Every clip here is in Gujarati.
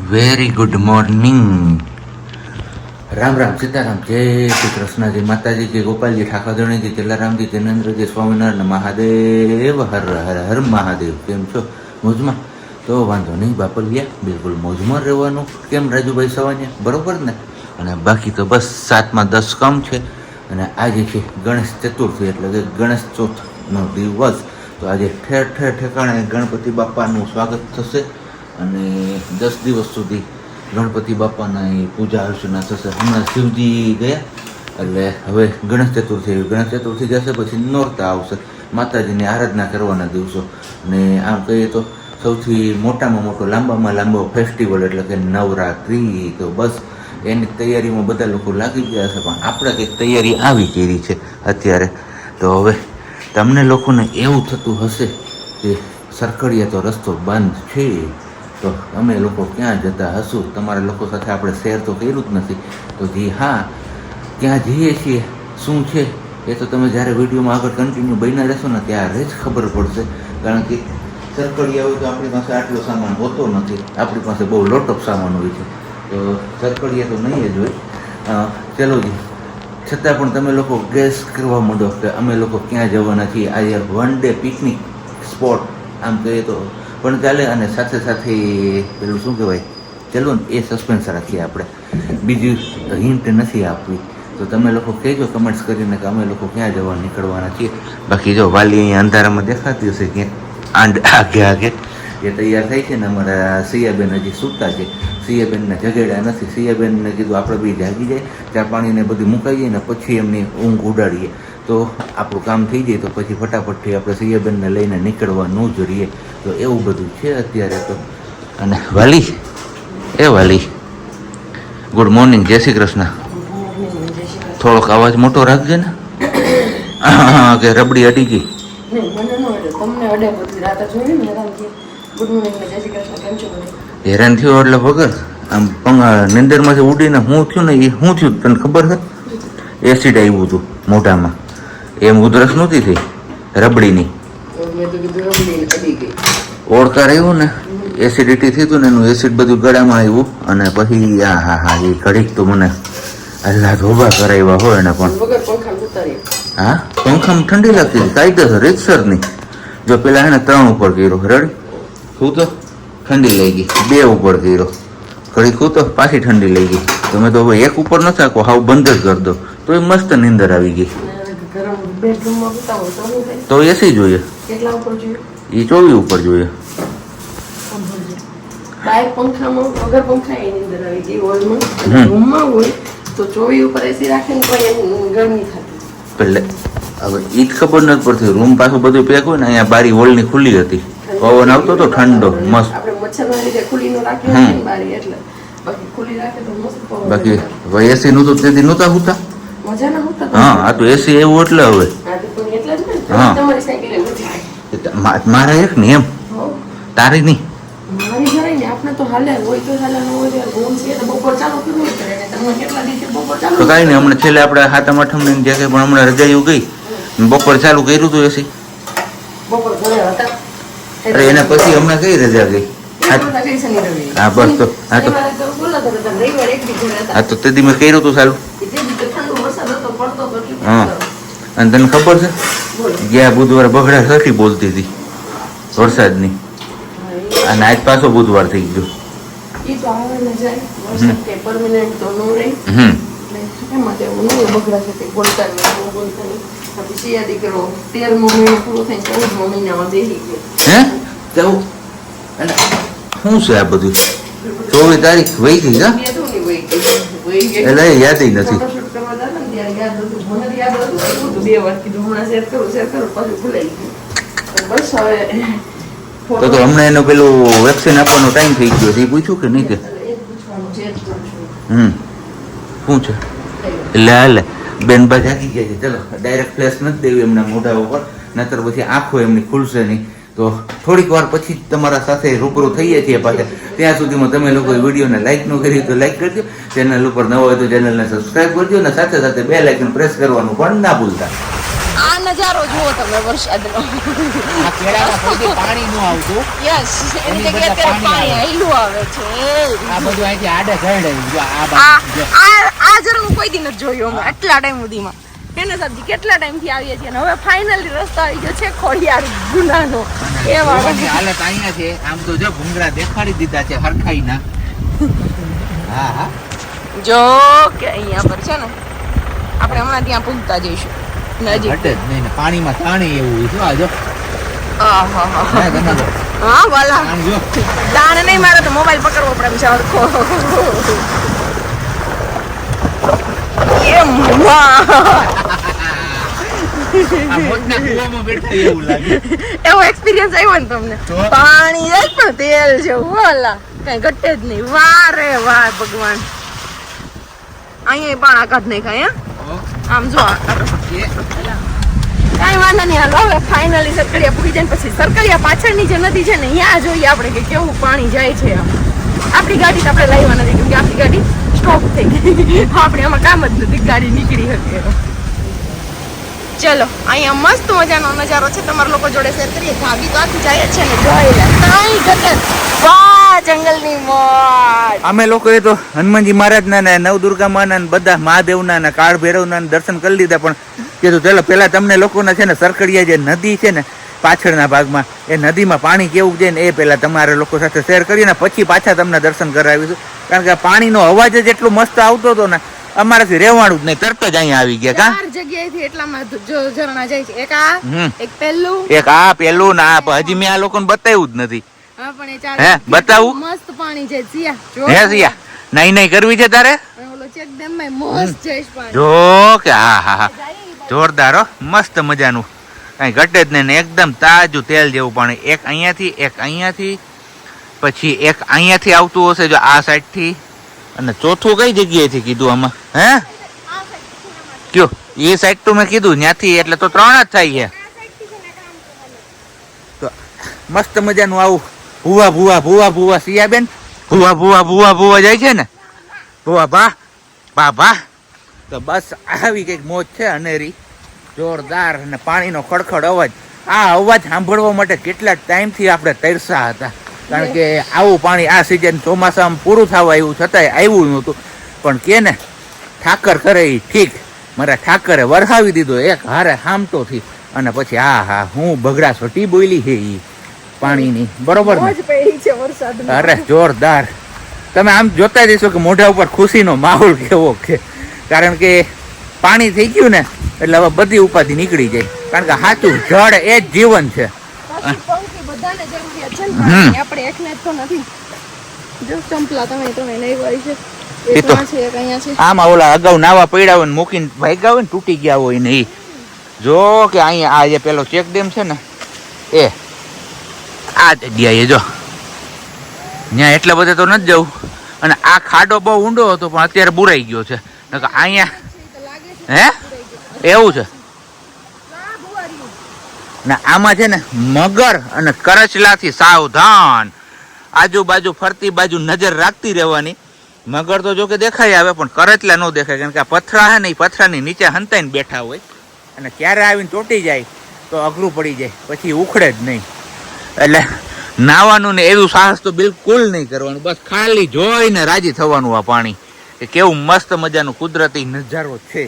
Very good morning. Ram Ram, Sitaram, જય શ્રી કૃષ્ણજી, માતાજી કી, ગોપાલજી, ઠાકોરજીજી, જલારામજી, જૈનેન્દ્રજી, સ્વામિનારાયણ, મહાદેવ, હર હર હર મહાદેવ. કેમ છો? મોજમાં? તો વાંધો નહીં બાપલિયા, બિલકુલ મોજમાં રહેવાનું. કેમ રાજુભાઈ સવાનિયા, બરોબર ને? અને બાકી તો બસ 7:10 કમ છે. અને આજે છે ગણેશ ચતુર્થી, એટલે કે ગણેશ ચોથનો દિવસ. તો આજે ઠેર ઠેર ઠેકાણે ગણપતિ બાપાનું સ્વાગત થશે અને 10 દિવસ સુધી ગણપતિ બાપાના પૂજા અર્ચના થશે. હમણાં શિવજી ગયા એટલે હવે ગણેશ ચતુર્થી જશે, પછી નોરતા આવશે, માતાજીની આરાધના કરવાના દિવસો. અને આમ કહીએ તો સૌથી મોટામાં મોટો લાંબામાં લાંબો ફેસ્ટિવલ એટલે કે નવરાત્રિ. તો બસ એની તૈયારીમાં બધા લોકો લાગી ગયા છે, પણ આપણે કંઈક તૈયારી આવી કરી છે અત્યારે. તો હવે તમને લોકોને એવું થતું હશે કે સરખડીએ તો રસ્તો બંધ છે, તો અમે લોકો ક્યાં જતા હશું? તમારા લોકો સાથે આપણે શેર તો કર્યું જ નથી. તો જી હા, ક્યાં જઈએ છીએ, શું છે એ તો તમે જ્યારે વિડીયોમાં આગળ કન્ટિન્યુ બન્યા રહેશો ને ત્યારે જ ખબર પડશે. કારણ કે સરખડીયા હોય તો આપણી પાસે આટલો સામાન હોતો નથી, આપણી પાસે બહુ લોટ ઓફ સામાન હોય છે. તો સરખડીયા તો નહીં જ હોય. ચલો જી, છતાં પણ તમે લોકો ગેસ કરવા માંડો કે અમે લોકો ક્યાં જવાના છીએ. આજે 1 ડે પિકનિક સ્પોટ આમ કહીએ તો પણ ચાલે. અને સાથે સાથે પેલું શું કહેવાય, ચલો ને એ સસ્પેન્સ રાખીએ આપણે, બીજી હિન્ટ નથી આપવી. તો તમે લોકો કહેજો કમેન્ટ્સ કરીને કે અમે લોકો ક્યાં જવા નીકળવાના છીએ. બાકી જો વાલી અહીંયા અંધારામાં દેખાતી હશે ક્યાંક આગે આગે જે તૈયાર થાય છે ને, અમારા સિયાબેન હજી સૂતા છે. સિયાબેનને જગાડ્યા નથી. સિયાબેનને કીધું આપણે બી જાગી જાય, ચા પાણીને બધું મુકાઈએ ને પછી એમની ઊંઘ ઉડાડીએ તો આપણું કામ થઈ જાય. તો પછી ફટાફટથી આપણે સિયાબેનને લઈને નીકળવાનું જ રહીએ. તો એવું બધું છે અત્યારે તો. અને વાલી ગુડ મોર્નિંગ, જય શ્રી કૃષ્ણ. થોડોક અવાજ મોટો રાખજે ને કે રબડી અડી ગઈ. હેરાન થયો એટલે વગર આમ નિંદરમાંથી ઉડીને હું થયું ને એ શું થયું તને ખબર છે? એસિડ આવ્યું હતું મોઢામાં. એમ ઉધરસ નહોતી થઈ રબડીની, ઓળકાર આવ્યું ને, એસિડિટી થઈ હતું ને, એનું એસિડ બધું ગળામાં આવ્યું. અને પછી હા એ ઘડીક તો મને અલ્લાહ ધોબા કરાવ્યા હોય ને. પણ હા, પંખામાં ઠંડી લાગતી હતી કાયદેસર રીતસરની. જો પેલા એને 3 ઉપર કર્યો રડી હું તો ઠંડી લઈ ગઈ, 2 ઉપર કર્યો ઘડીક હું તો પાછી ઠંડી લઈ ગઈ. તમે તો હવે 1 ઉપર નથી આખો હાવ બંધ જ કરી દો તો એ મસ્ત નીંદર આવી ગઈ. તો એસી જોઈએ, એ 24 ઉપર જોઈએ. પેલે હવે ઈ જ ખબર નથી પડતી. રૂમ પાછું બધું પેક હોય ને, અહીંયા બારી હોલની ખુલ્લી હતી, પવન આવતો હતો ઠંડો મસ્ત. બાકી એસી નું તો તેથી નહોતા હોતા. હા, આ તો એસી એવું એટલે હવે હા મારા એક ને એમ તારી નહીં. તો કાંઈ નહીં, હમણાં છેલ્લે આપણે 7મ 8મ જે કંઈ પણ હમણાં રજા એવું ગઈ બપોર ચાલુ કર્યું હતું એસી. અરે એના પછી હમણાં કઈ રજા ગઈ? હા બસ તો હા તો તે દી મેં કર્યું હતું ચાલુ. હા, અને તને ખબર છે ગયા બુધવારે બગડા સઠી બોલતી હતી વરસાદની, અને આજ પાછો બુધવાર થઈ ગયો. શું છે આ બધું? 24 તારીખ વહી ગઈ કા? એટલે યાદ નથી. તો હમણાં એનું પેલું વેક્સિન આપવાનો ટાઈમ થઈ ગયો એ પૂછ્યું કે નહીં? કે શું છે? એટલે હાલે બેનબા જાગી ગયા છે. ચલો ડાયરેક્ટ ફ્લેશ નથી દેવી એમના મોઢા ઉપર, નતર પછી આંખો એમની ખુલશે નહીં. તો થોડીક વાર પછી તમારા સાથે રૂબરૂ થઈએ છીએ પાછા. ત્યાં સુધીમાં તમે લોકો વિડીયોને લાઈક ન કરી તો લાઈક કરજો, ચેનલ ઉપર નવો હોય તો ચેનલને સબસ્ક્રાઈબ કરજો, અને સાથે સાથે બેલ આઇકન પ્રેસ કરવાનું પણ ના ભૂલતા. નજારો જુઓ તમે વરસાદનો. આ કેળામાં કોઈ પાણી ન આવતું. યસ, એની જગ્યાએ અત્યારે પાણી આયલું આવે છે. આ બધું અહીંથી આડે ગળે જો આ આ બાજુ જો. આ જરા હું કોઈ દી નથી જોયું અમે આટલા ટાઈમ સુધીમાં. એને સાહેબજી કેટલા ટાઈમથી આવીએ છીએ અને હવે ફાઇનલી રસ્તો આવી ગયો છે ખોડિયાર ગુનાનો. એ વાળો રોડની હાલત અહીંયા છે. આમ તો જો ભૂંગળા દેખાડી દીધા છે હરખાઈના. હા હા જો કે અહીંયા પર છે ને આપણે હમણાં ત્યાં પૂગતા જઈશું નજીક. ઘટે જ નહીં ને પાણીમાં તાણી એવું છે. આ જો આહાહા. હા તમે જો હા વાલા તાણ જો. દાણ નહીં મારે તો મોબાઈલ પકડવો પડે એમ છે હરખો. એમ વાહ. આ મોટના કૂવામાં બેઠા એવું લાગે. એવો એક્સપિરિયન્સ આવ્યો ને તમને? તો? પાણી જાય પણ તેલ છે વાલા કઈ ઘટે જ નહીં. વાહ રે વાહ ભગવાન. અહીંયા પણ આકાશ નહીં ખાય આમ જો કાંઈ વાંધો નહીં. હાલો હવે ફાઇનલી સરકરિયા પૂરી જાય પછી સરકરિયા પાછળની જે નદી છે ને ત્યાં જોઈએ આપણે કે કેવું પાણી જાય છે. આપણી ગાડી તો આપણે લાવવા નથી કેમ કે આપણી ગાડી સ્ટોપ થઈ ગઈ. આપણે આમાં કામ જ નથી, ગાડી નીકળી શકે. ચલો અહીંયા મસ્ત મજાનો નજારો છે. તમારા લોકો જોડે શેર કરીએ. ભાભી તો આખી જાય છે ને જોઈ લે કાંઈ ઘટે. વાહ જંગલની મોજ. અમે લોકોએ તો હનુમાનજી મહારાજના ને નવદુર્ગા માના ને બધા મહાદેવના ને કાળ ભૈરવના ને દર્શન કરી લીધા. પણ કીધું ચાલો પેલા તમને લોકોને છે ને સરકડિયા જે નદી છે ને પાછળના ભાગમાં એ નદીમાં પાણી કેવું છે ને એ પેલા તમારા લોકો સાથે શેર કરીને પછી પાછા તમને દર્શન કરાવીશું. કારણ કે પાણીનો અવાજ જ એટલો મસ્ત આવતો હતો ને અમારાથી રહેવાનું જ નહીં. તરત જ અહીંયા આવી ગયા. કા 4 જગ્યાએથી એટલામાં જો ઝરણા જાય છે. એક આ એક પેલું એક આ પેલું ના હજી મેં આ લોકોને બતાવ્યું જ નથી. હા પણ એ 4 હે બતાવું મસ્ત પાણી છે. સિયા જો હે સિયા નહીં નહીં કરવી છે તારે ઓલો ચેક ડેમ માં મસ્ત છે પાણી. જો કે હા હા હા જોરદાર હો મસ્ત મજાનું કઈ ઘટે જ નહીં ને એકદમ તાજું તેલ જેવું પાણી. એક અહીંયાથી પછી એક અહીંયાથી આવતું હશે જો આ સાઈડ થી અને ચોથું કઈ જગ્યાએથી કીધું આમાં હે કયો એ સાઈડ તો મેં કીધું ત્યાંથી એટલે તો 3 જ થાય છે. તો મસ્ત મજાનું આવું ભૂવા સિયાબેન ભૂવા જાય છે ને ભૂવા ભા તો બસ આવી કઈક મોજ છે અનેરી જોરદાર. અને પાણીનો ખડખડ અવાજ આ અવાજ સાંભળવા માટે કેટલા ટાઈમથી આપણે તરસા હતા. કારણ કે આવું પાણી આ સિઝન ચોમાસામાં પૂરું થવા આવ્યું છતાંય આવ્યું નહોતું. પણ કે ને ઠાકર કરે એ ઠીક. મારા ઠાકરે વરસાવી દીધો એક હારે હામટોથી. અને પછી હા હું બગડા છોટી બોલી છે એ પાણીની બરોબર ને. મોજ પડી છે વરસાદમાં. અરે જોરદાર. તમે આમ જોતા જઈશો કે મોઢા ઉપર ખુશીનો માહોલ કેવો છે. કારણ કે પાણી થઈ ગયું ને એટલે હવે બધી ઉપાધિ નીકળી જાય. કારણ કે સાચું જળ એ જ જીવન છે. પંખી બધાને જરૂરિયાત છે ને પાણી. આપણે એકને જ તો નથી. જો ચંપલા તમે લઈ હોય છે. એ તો એક છે એક અહીંયા છે. આમાં ઓલા અગાઉ નાવા પડ્યા હોય ને મૂકીને ભાગ્યા હોય ને તૂટી ગયા હોય ને ઈ જો કે અહીંયા આ જે પેલો ચેક ડેમ છે ને એ આ જગ્યાએ જો ત્યાં એટલા બધા તો નથી જવું. અને આ ખાડો બહુ ઊંડો હતો પણ અત્યારે બુરાઈ ગયો છે. અહીંયા હે એવું છે ને આમાં છે ને મગર અને કરચલાથી સાવધાન. આજુબાજુ ફરતી બાજુ નજર રાખતી રહેવાની. મગર તો જો કે દેખાય આવે પણ કરચલા ન દેખાય. કારણ કે આ પથરા છે ને એ પથરાની નીચે હંતાઈને બેઠા હોય અને ક્યારે આવીને ચોટી જાય તો અઘરું પડી જાય પછી ઉખડે જ નહીં. એટલે નાવાનું ને એવું સાહસ તો બિલકુલ નહીં કરવાનું. બસ ખાલી જોઈને રાજી થવાનું આ પાણી કે કેવું મસ્ત મજાનું કુદરતી નજારો છે.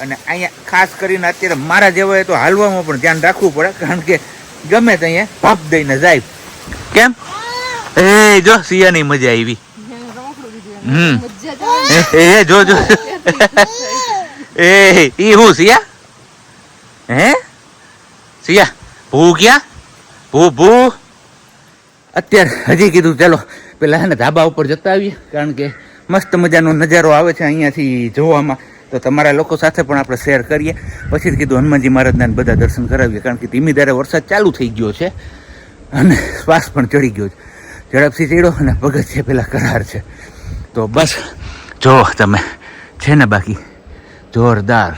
અને અહીંયા ખાસ કરીને અત્યારે મારા જેવાએ તો હાલવામાં પણ ધ્યાન રાખવું પડે. કારણ કે ગમે તો અહીંયા ભાપ દઈને જાય. કેમ એ જો સિયાની મજા આવી. એ જો એ ઈ હું સિયા હે સિયા ભૂ ક્યાં ભૂ અત્યારે હજી કીધું ચાલો પેલા ને ધાબા ઉપર જતા આવીએ. કારણ કે મસ્ત મજાનો નજારો આવે છે અહીંયાથી જોવામાં. તો તમારા લોકો સાથે પણ આપણે શેર કરીએ. પછી કીધું હનુમાનજી મહારાજના બધા દર્શન કરાવીએ. કારણ કે ધીમી ધારે વરસાદ ચાલુ થઈ ગયો છે અને શ્વાસ પણ ચડી ગયો છે. ઝડપથી ચડ્યો અને ભગત છે પેલા કરાર છે. તો બસ જો તમે છે ને બાકી જોરદાર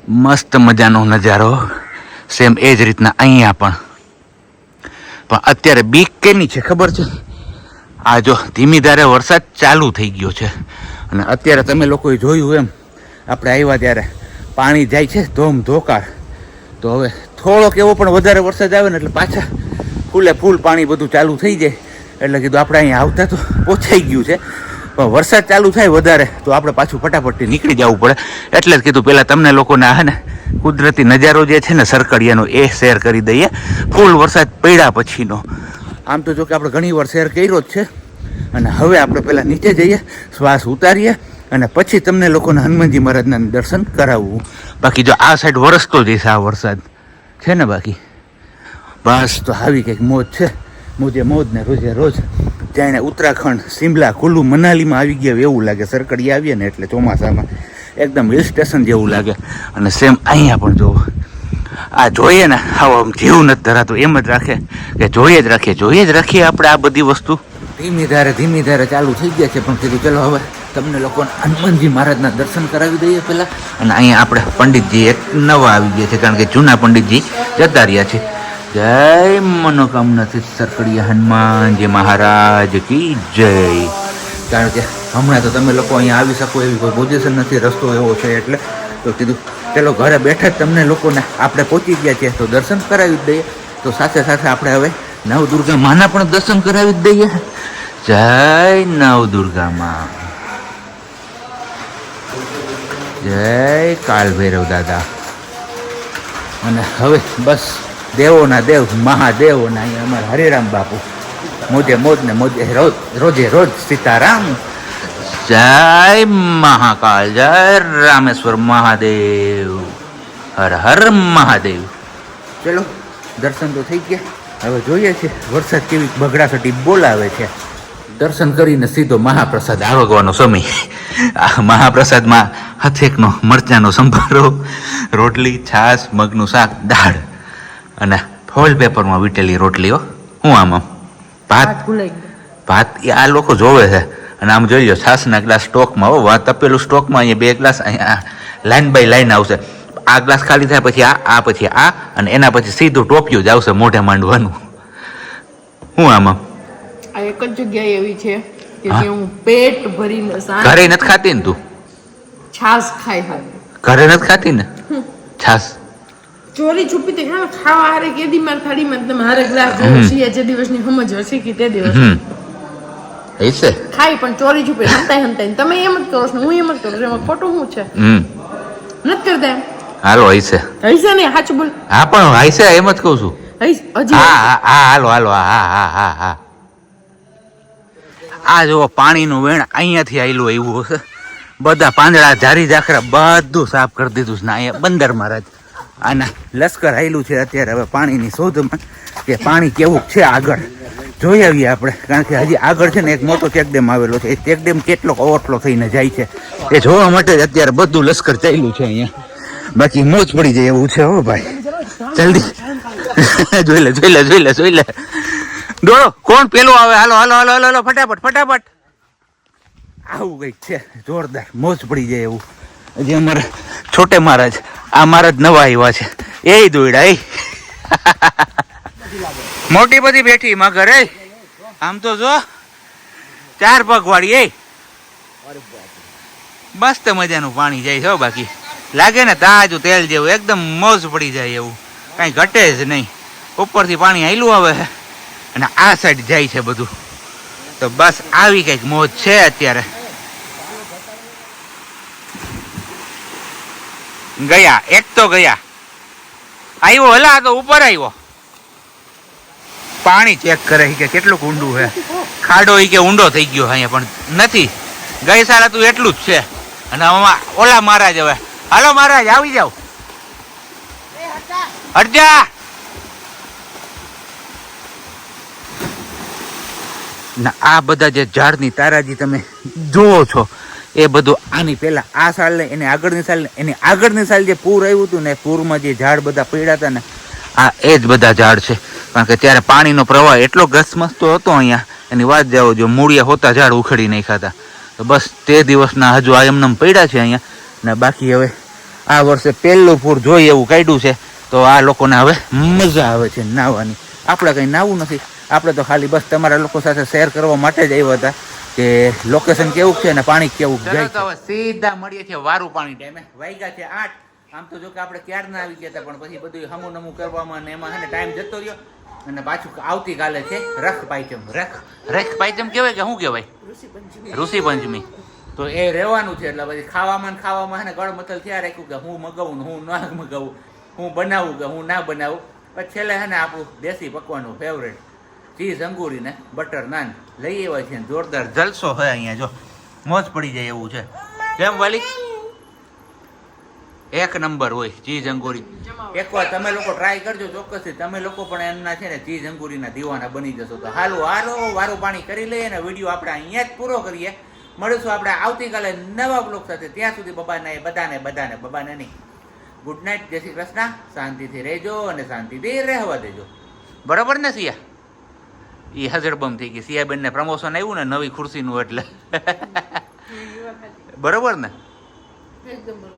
મસ્ત મજાનો નજારો સેમ એ જ રીતના અહીંયા પણ અત્યારે બીક કેની છે ખબર છે? આ જો ધીમી ધારે વરસાદ ચાલુ થઈ ગયો છે અને અત્યારે તમે લોકોએ જોયું એમ આપણે આવ્યા ત્યારે પાણી જાય છે ધોમ ધોકાર. તો હવે થોડોક એવો પણ વધારે વરસાદ આવે ને એટલે પાછા ફૂલ પાણી બધું ચાલુ થઈ જાય. એટલે કીધું આપણે અહીંયા આવતા તો પહોંચાઈ ગયું છે, પણ વરસાદ ચાલુ થાય વધારે તો આપણે પાછું ફટાફટથી નીકળી જવું પડે. એટલે જ કીધું પહેલાં તમને લોકોને આ ને કુદરતી નજારો જે છે ને સરકડિયાનો એ શેર કરી દઈએ ફૂલ વરસાદ પડ્યા પછીનો. આમ તો જો કે આપણે ઘણી વાર શેર કર્યો જ છે. અને હવે આપણે પહેલાં નીચે જઈએ, શ્વાસ ઉતારીએ અને પછી તમને લોકોને હનુમાનજી મહારાજના દર્શન કરાવવું. બાકી જો આ સાઈડ વરસતો જઈશ આ વરસાદ છે ને, બાકી બસ તો આવી કંઈક મોજ છે. મોજ ને રોજે રોજ જાણે ઉત્તરાખંડ, શિમલા, કુલ્લુ, મનાલીમાં આવી ગયા એવું લાગે. સરકડી આવીએ ને એટલે ચોમાસામાં એકદમ હિલ સ્ટેશન જેવું લાગે. અને સેમ અહીંયા પણ જોવો, આ જોઈએ ને આમ જીવ નથી ધરાતો એમ જ રાખે કે જોઈએ જ રાખીએ આપણે આ બધી વસ્તુ. ધીમી ધારે ચાલુ થઈ ગયા છે, પણ કીધું ચલો હવે તમને લોકોને હનુમાનજી મહારાજના દર્શન કરાવી દઈએ પહેલાં. અને અહીંયા આપણે પંડિતજી એક નવા આવી ગયા છે, કારણ કે જૂના પંડિતજી જતા રહ્યા છે. જય મનોકામના સિદ્ધ સરકડિયા હનુમાનજી મહારાજ કી જય. કારણ કે હમણાં તો તમે લોકો અહીંયા આવી શકો એવી કોઈ પોઝિશન નથી, રસ્તો એવો છે એટલે. તો કીધું ચલો ઘરે બેઠા જ તમને લોકોને આપણે પહોંચી ગયા છીએ તો દર્શન કરાવી જ દઈએ. તો સાથે આપણે હવે નવદુર્ગા માના પણ દર્શન કરાવી જ દઈએ. જય નવદુર્ગા માં, જય કાલ ભૈરવ દાદા. અને હવે બસ દેવોના દેવ મહાદેવોના અહીંયા અમારા હરિરામ બાપુ મોજે રોજે રોજ સીતારામ. જય મહાકાલ, જય રામેશ્વર મહાદેવ, હર હર મહાદેવ. ચલો દર્શન તો થઈ ગયા, હવે જોઈએ છે વરસાદ કેવી બગડાસટી બોલાવે છે. દર્શન કરીને સીધો મહાપ્રસાદ આવવાનો સમય. આ મહાપ્રસાદમાં હથેકનો મરચાંનો સંભારો, રોટલી, છાશ, મગનું શાક, દાળ અને ફોઇલ પેપરમાં વીટેલી રોટલીઓ. હું આમાં ભાત એ આ લોકો જોવે છે. અને આમ જોઈ લો છાશના ગ્લાસ સ્ટોકમાં, હો તપેલું સ્ટોકમાં. અહીંયા 2 ગ્લાસ, અહીંયા લાઈન બાય લાઈન આવશે. આ ગ્લાસ ખાલી થાય પછી આ પછી આ, અને એના પછી સીધું ટોપિયું જ આવશે મોઢે માંડવાનું. હું આમાં આ એક જ જગ્યાએ એવી છે કે હું પેટ ભરીને ઘરે નથી ખાતી ને તું? છાશ ખાઈ હા ઘરે નથી ખાતી ને છાશ? ચોરી છુપી તે ખાવા હારે કેદી માર થાળીમાં તમે હારે ગ્લાસ જોવો છીએ જે દિવસની સમજ હશે કે તે દિવસ એસે ખાઈ પણ ચોરી છુપી હંતાઈ તમે એમ જ કરો છો, હું એમ જ કરું છું. એમાં ખોટું શું છે? નથી કરતા એમ. હાલો હૈસે ને સાચું બોલ. હા પણ હૈસે એમ જ કહું છું. હા હાલો હા. આ જો પાણીનું વેણ અહીંયાથી આવેલું એવું હશે. બધા પાંદડા ઝારી ઝાખરા બધું સાફ કરી દીધું છે ને અહીંયા બંદર મહારાજ આના લશ્કર આવેલું છે અત્યારે હવે પાણીની શોધમાં કે પાણી કેવું છે આગળ જોઈ આવીએ આપણે. કારણ કે હજી આગળ છે ને એક મોટો ચેકડેમ આવેલો છે. એ ચેકડેમ કેટલો ઓવરફ્લો થઈને જાય છે એ જોવા માટે જ અત્યારે બધું લશ્કર ચાલ્યું છે અહીંયા. બાકી મોજ પડી જાય એવું છે. હો ભાઈ જલ્દી જોઈ લે દોડો કોણ પેલું આવે. હાલો ફટાફટ. આવું કંઈક છે જોરદાર, મોજ પડી જાય એવું. હજી અમારા છોટે મહારાજ, આ મહારાજ નવા આવ્યા છે એ દોડ્યા એ મોટી બધી બેઠી મગર એ. આમ તો જો 4 પગ વાળી એ મસ્ત મજાનું પાણી જાય છે. બાકી લાગે ને તાજું તેલ જેવું, એકદમ મોજ પડી જાય એવું, કાંઈ ઘટે જ નહીં. ઉપરથી પાણી હાલ્યું આવે અને આ સાઈડ જાય છે બધું. તો બસ આવી કંઈક મોજ છે અત્યારે. ગયા એક તો ગયા આવ્યો હલા તો ઉપર આવ્યો. પાણી ચેક કરે કે કેટલું ઊંડું છે. ખાડો કે ઊંડો થઈ ગયો અહીંયા પણ નથી. ગઈ સારા તું એટલું જ છે. અને આમાં ઓલા મહારાજ હવે હાલો મહારાજ આવી જાવ હટજા. ના આ બધા જે ઝાડની તારાજી તમે જુઓ છો એ બધું આની પહેલા આ સાલ ને એની આગળની સાલ જે પૂર આવ્યું હતું ને પૂરમાં જે ઝાડ બધા પડ્યા હતા ને આ એ જ બધા ઝાડ છે. કારણ કે ત્યારે પાણીનો પ્રવાહ એટલો ગસમસતો હતો અહીંયા એની વાત જાઓ. જો મૂળિયા હોતા ઝાડ ઉખડી નહીં ખાતા. તો બસ તે દિવસના હજુ આ એમનેમ પડ્યા છે અહીંયા. ને બાકી હવે આ વર્ષે પહેલું પૂર જોઈ એવું કાઢ્યું છે તો આ લોકોને હવે મજા આવે છે નાહવાની. આપણે કંઈ નાહવું નથી, આપણે તો ખાલી બસ તમારા લોકો સાથે શેર કરવા માટે જ આવ્યા હતા કે લોકેશન કેવું છે અને પાણી કેવું જાય. તો હવે સીધા મળીએ છીએ વારું પાણી ટાઈમે. વાગ્યા છે 8 આમ તો જો કે આપણે ક્યારના આવી ગયા હતા પણ પછી બધું હમું નમું કરવામાં ને એમાં હે ને ટાઈમ જતો રહ્યો અને પાછું આવતીકાલે છે રખ પાંચમ. રખ પાંચમ કહેવાય કે શું કહેવાય? ઋષિ પંચમી. તો એ રહેવાનું છે એટલે પછી ખાવામાં ને ખાવામાં હે ને ગળમથલ થયા રાખ્યું કે હું મગાવું ને હું ના મગાવું, હું બનાવું કે હું ના બનાવું. પછી છેલ્લે હે ને આપણું દેશી પકવાનું ફેવરેટ ચીઝ અંગૂરી ને બટર નાન લઈ આવ્યા છે. જોરદાર જલસો હોય અહીંયા, જો મોજ પડી જાય એવું છે. કેમ વાલી? એક નંબર હોય ચીઝ અંગૂરી. એકવાર તમે લોકો ટ્રાય કરજો ચોક્કસથી. તમે લોકો પણ એમના છે ને ચીઝ અંગૂરીના દીવાના બની જશો. તો હાલો વારું પાણી કરી લઈએ અને વિડીયો આપણે અહીંયા જ પૂરો કરીએ. મળીશું આપણે આવતીકાલે નવા બ્લોગ સાથે. ત્યાં સુધી બબાને નહીં. ગુડ નાઇટ, જય શ્રી કૃષ્ણ. શાંતિથી રહેજો અને શાંતિથી રહેવા દેજો. બરાબર ને સિયા? એ હજરબમ થઈ ગઈ. સિયાબેનને પ્રમોશન આવ્યું ને નવી ખુરશીનું એટલે બરોબર ને? એકદમ